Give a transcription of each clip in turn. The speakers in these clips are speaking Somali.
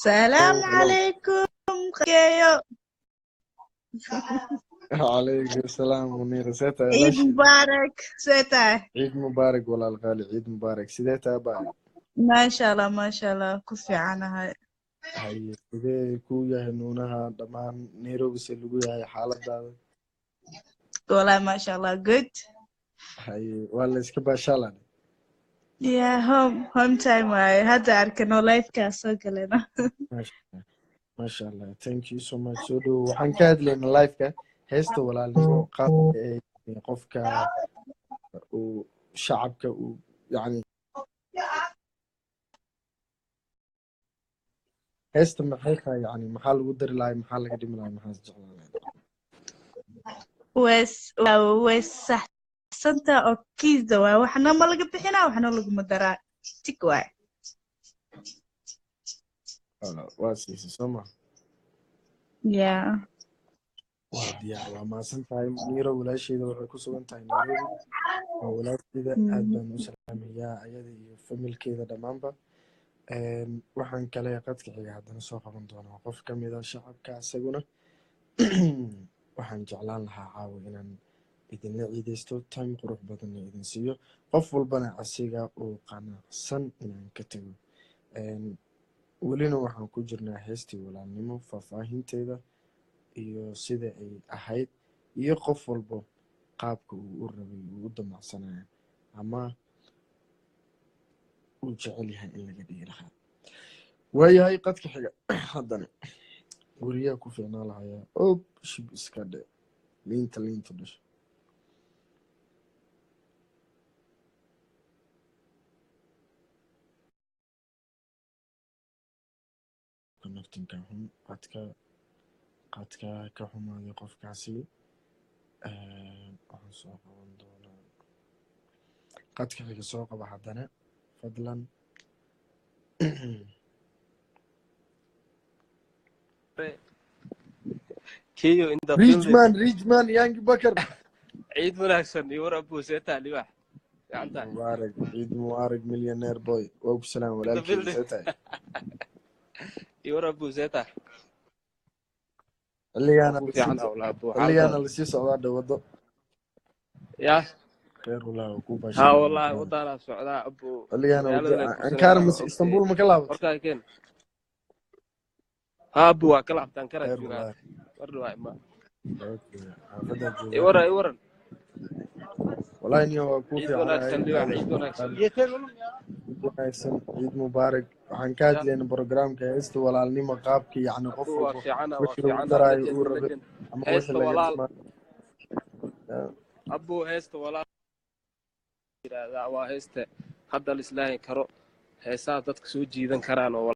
السلام هلو عليكم كيو. عليك السلام منير سيتا يا عيد باشا. مبارك سيتا. عيد مبارك ولا الغالي عيد مبارك سيديتا باي. ما شاء الله ما شاء الله كفي عنها. هاي سيدي كويا هنونها دمان نيروبي سلويا هاي حالة دادا. والله ما شاء الله good. هاي ولا اسكبا شالان. يا home time واي هذا أركنو لايف كاسو كلنا. ما شاء الله thank you so much سودو waxaan ka hadlayna live-ka heesta walaalnimo qaabka ay qofka uu shacabka uu yani heesta maxay tahay yani maxaa lagu dari lahay maxaa laga dhimi lahay maxaa jeclaan lahayd ويس سنتا أو كيزا واي وحنا ما لقى بحنا وحنا لقى مدرا تك واي. waa siisay soo ma Yeah. waa diyaar waa mahadsan tahay niiro walaasheeda waxay ku sugan tahay nairobi waa walaasheeda aad baan u salaamayaa ayada iyo familkeeda dhammaanba waxaan kale qadka xiga haddana soo qaban doonaa qof ka mid a shacabka isaguna waxaan jeclaan lahaa caawa inaan idinla ciidaysto time qurux badanna idin siiyo qof walbana asiga uu qanacsan inaan ka tago welina waxaan ku jirnaa heestii walaalnimo faahfaahinteeda iyo sida ay ahayd iyo qof walbo qaabka uu u rabay uu u damacsanayo ama uu jecel yahay in laga dhigi lahaa waayahay qadka xiga haddana guriyaa ku fiicnaa lahayaa og shib iska dhe liinta dhasho connectingka xun qadka ka xumaaday qofkaasi waxaan soo qaban doonaa qadka xiga soo qaba haddana fadlan Kiyo in the building. Rijman Yangi Bakar Ciid wanaagsan iyo war Abu Seeta liwax. Gacanta. Mubarak Ciid Mubarak millionaire boy waa ku salaam walaalkii Seeta Iyo war Abu Seeta. xilligaana la sii socdaa dhawado Ya خير والله ku ha baashay wallahi wadana socdaa Abu. xilligaana Ankara mas Istanbul ma ka laabatay Warka keen. Ha Abu waa kala abtaan kara خير joogaa. والله War dhawaay ma. xaafada jooga Iyo waran. والله إني هو Ciid كوفي wanaagsan liwax ciid wanaagsan. wanaagsan ciid mubaarak waxaan ka hadlayna programka heesta walaalnimo qaabkii yani qof Abu waa walba fiicana wixii lagu daraayo uu rabay ama wixii heesta laga walaal. dhimaa Abu heesta walaal yiraahdaa waa heesta hadda la islaahin karo heesaha dadka soo jiidan karaan oo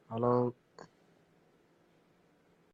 halo